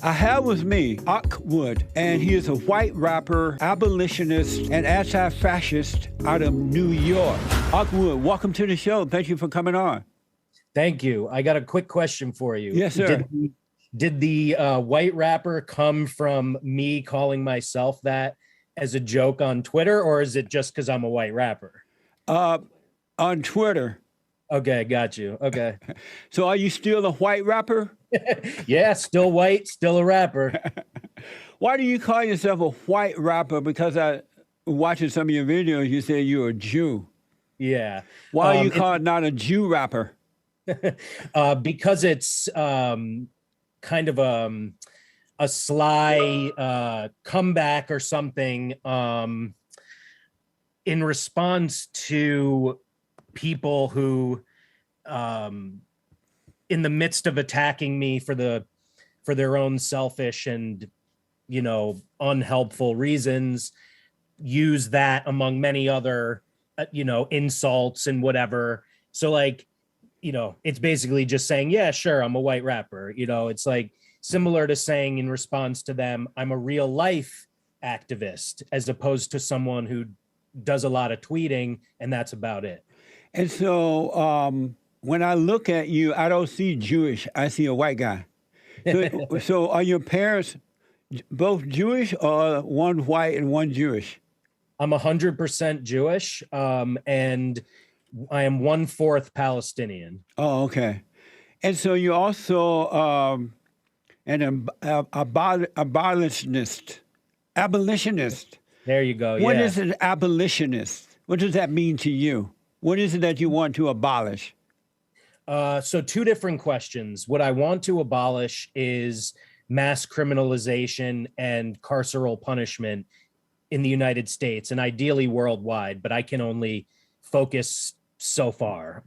I have with me Awkword, and he is a white rapper, abolitionist, and anti-fascist out of New York. Awkword, welcome to the show. Thank you for coming on. Thank you. I got a quick question for you. Yes, sir. Did the white rapper come from me calling myself that as a joke on Twitter, or is it just because I'm a white rapper? On Twitter. Okay, got you. Okay. So are you still a white rapper? Yeah, still white, still a rapper. Why do you call yourself a white rapper? Because I watching some of your videos, you say you're a Jew. Yeah. Why are you called not a Jew rapper? Because it's kind of a sly comeback or something in response to people who in the midst of attacking me for their own selfish and unhelpful reasons use that among many other insults and whatever. So it's basically just saying, yeah, sure, I'm a white rapper. It's like similar to saying in response to them, I'm a real life activist, as opposed to someone who does a lot of tweeting and that's about it. And so when I look at you, I don't see Jewish. I see a white guy. So are your parents both Jewish or one white and one Jewish? I'm 100% Jewish, and I am 1/4 Palestinian. Oh, okay. And so you're also an abolitionist. Abolitionist. There you go. What is an abolitionist? What does that mean to you? What is it that you want to abolish? So two different questions. What I want to abolish is mass criminalization and carceral punishment in the United States and ideally worldwide, but I can only focus so far.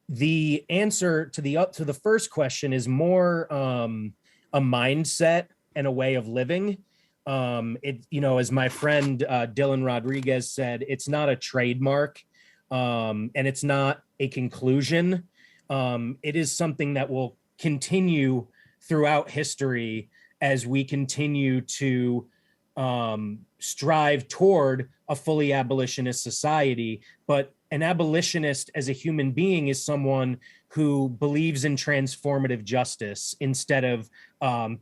The answer to the first question is more a mindset and a way of living. As my friend Dylan Rodriguez said, it's not a trademark, and it's not a conclusion. It is something that will continue throughout history as we continue to strive toward a fully abolitionist society. But an abolitionist as a human being is someone who believes in transformative justice instead of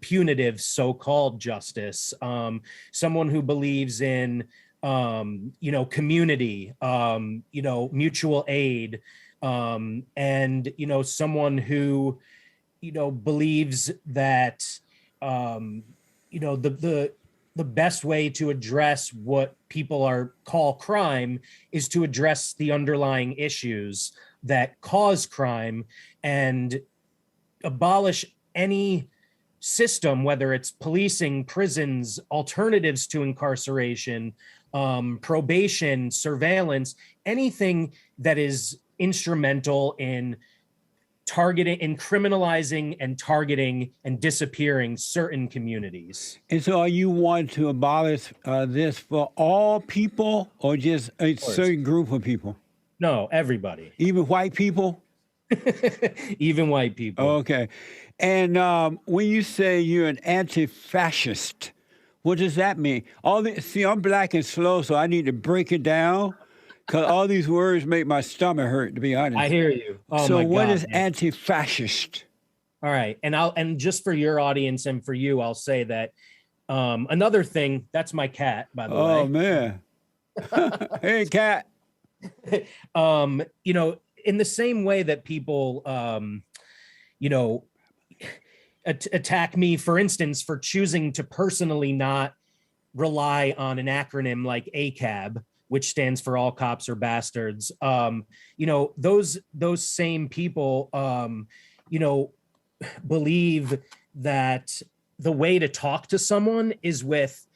punitive so-called justice. Someone who believes in community, mutual aid, and someone who believes that the best way to address what people call crime is to address the underlying issues that cause crime and abolish any system, whether it's policing, prisons, alternatives to incarceration, probation, surveillance, anything that is instrumental in targeting and criminalizing and targeting and disappearing certain communities. And so you want to abolish this for all people or just a certain group of people? No, everybody. Even white people? Even white people. Okay. And when you say you're an anti-fascist, what does that mean? See, I'm black and slow, so I need to break it down. Because all these words make my stomach hurt, to be honest. I hear you. Oh, so my what God, is anti-fascist? All right. And just for your audience and for you, I'll say that another thing, that's my cat, by the way. Oh, man. Hey, cat. In the same way that people, attack me, for instance, for choosing to personally not rely on an acronym like ACAB, which stands for all cops are bastards. Those same people, believe that the way to talk to someone is with,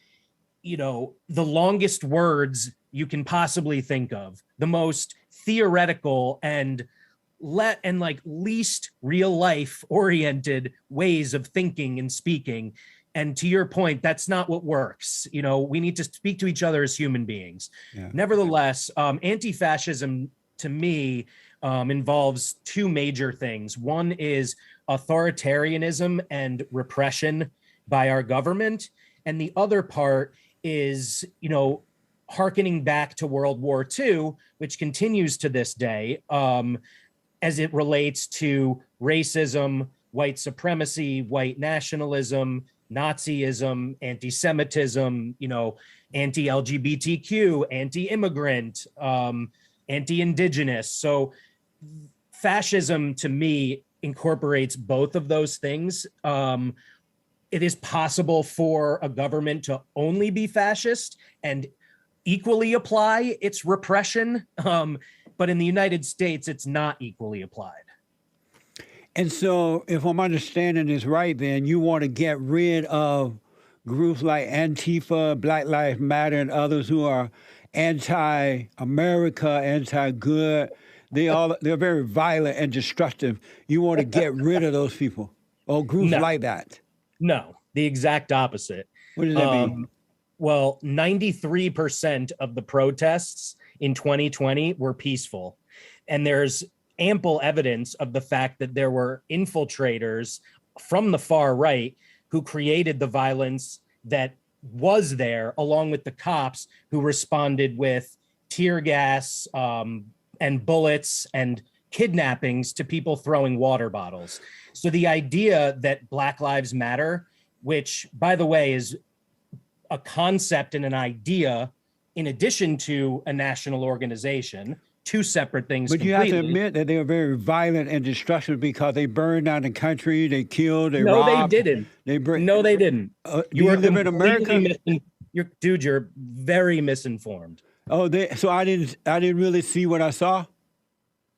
the longest words you can possibly think of, the most theoretical and least real life oriented ways of thinking and speaking. And to your point, that's not what works. We need to speak to each other as human beings. Yeah. Nevertheless, anti-fascism to me involves two major things. One is authoritarianism and repression by our government. And the other part is, hearkening back to World War II, which continues to this day, as it relates to racism, white supremacy, white nationalism, Nazism, anti-Semitism, anti-LGBTQ, anti-immigrant, anti-indigenous. So fascism, to me, incorporates both of those things. It is possible for a government to only be fascist and equally apply its repression, but in the United States, it's not equally applied. And so, if I'm understanding this right, then you want to get rid of groups like Antifa, Black Lives Matter, and others who are anti-America, anti-good. They're very violent and destructive. You want to get rid of those people or groups like that? No, the exact opposite. What does that mean? Well, 93% of the protests in 2020 were peaceful. And there's ample evidence of the fact that there were infiltrators from the far right who created the violence that was there, along with the cops who responded with tear gas and bullets and kidnappings to people throwing water bottles. So the idea that Black Lives Matter, which, by the way, is a concept and an idea in addition to a national organization, two separate things. But completely. You have to admit that they were very violent and destructive because they burned down the country, they killed, they robbed. No, they didn't. No, they didn't. You live in America? You're very misinformed. Oh, so I didn't really see what I saw?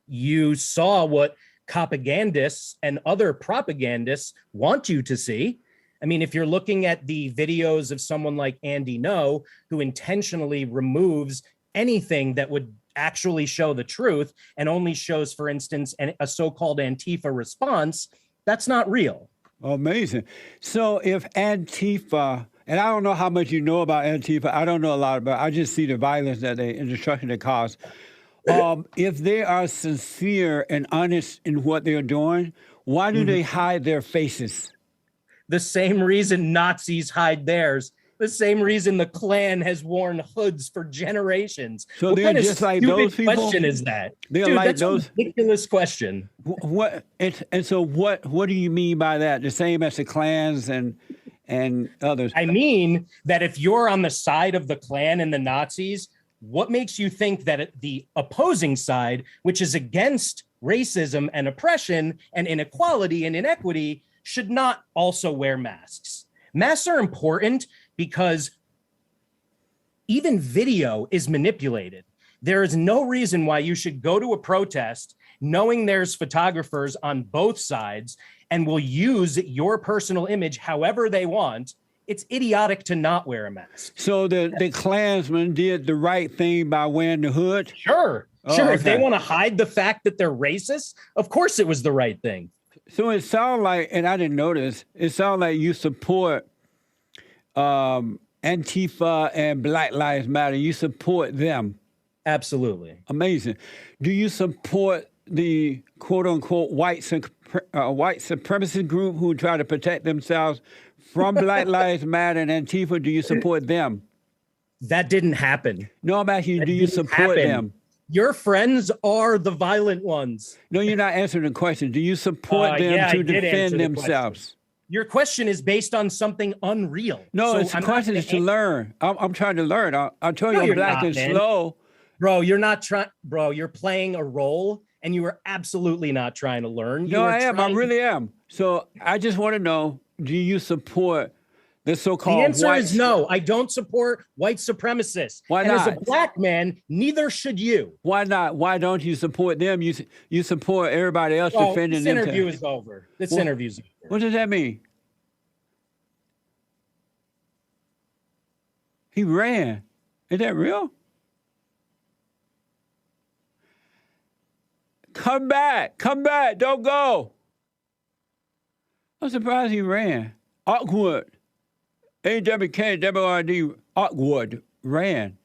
You saw what propagandists and other propagandists want you to see. I mean, if you're looking at the videos of someone like Andy Ngo, who intentionally removes anything that would actually show the truth and only shows, for instance, a so-called Antifa response, that's not real. Amazing. So if Antifa, and I don't know how much you know about Antifa, I don't know a lot about it, I just see the violence and destruction they cause. If they are sincere and honest in what they're doing, why do they hide their faces? The same reason Nazis hide theirs. The same reason the Klan has worn hoods for generations. So they're just like those people? What question is that? They're Dude, like that's those. A ridiculous question. What? And so what do you mean by that? The same as the Klans and others? I mean that if you're on the side of the Klan and the Nazis, what makes you think that the opposing side, which is against racism and oppression and inequality and inequity, should not also wear masks? Masks are important because even video is manipulated. There is no reason why you should go to a protest knowing there's photographers on both sides and will use your personal image however they want. It's idiotic to not wear a mask. So the Klansmen did the right thing by wearing the hood? Sure. Oh, If they want to hide the fact that they're racist, of course it was the right thing. So it sounds like, and I didn't notice, it sounds like you support Antifa and Black Lives Matter. You support them. Absolutely. Amazing. Do you support the quote-unquote white supremacist group who try to protect themselves from Black Lives Matter and Antifa? Do you support them? That didn't happen. No, I'm asking you, do you support them? Your friends are the violent ones. No, you're not answering the question. Do you support them to defend themselves? Your question is based on something unreal. No, the question is to learn. I'm trying to learn. I told you I'm black and slow. Bro, you're not trying. Bro, you're playing a role, and you are absolutely not trying to learn. No, I am. I really am. So I just want to know: do you support the so-called? The answer is no. I don't support white supremacists. Why not? And as a black man, neither should you. Why not? Why don't you support them? You support everybody else defending them. This interview is over. This interview's over. What does that mean? He ran. Is that real? Come back. Come back. Don't go. I'm surprised he ran. Awkward. AWK, WRD, Awkward ran.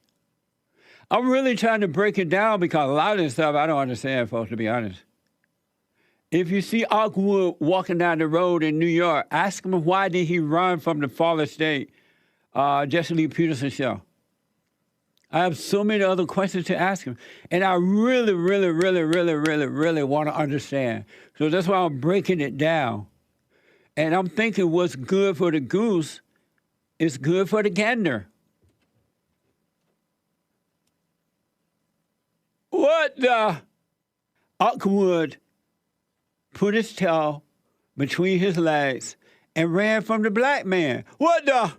I'm really trying to break it down because a lot of this stuff I don't understand, folks, to be honest. If you see Awkword walking down the road in New York, ask him why did he run from the father state, Jesse Lee Peterson's show. I have so many other questions to ask him. And I really, really, really, really, really, really want to understand. So that's why I'm breaking it down. And I'm thinking what's good for the goose is good for the gander. What the? Awkward put his tail between his legs and ran from the black man. What the?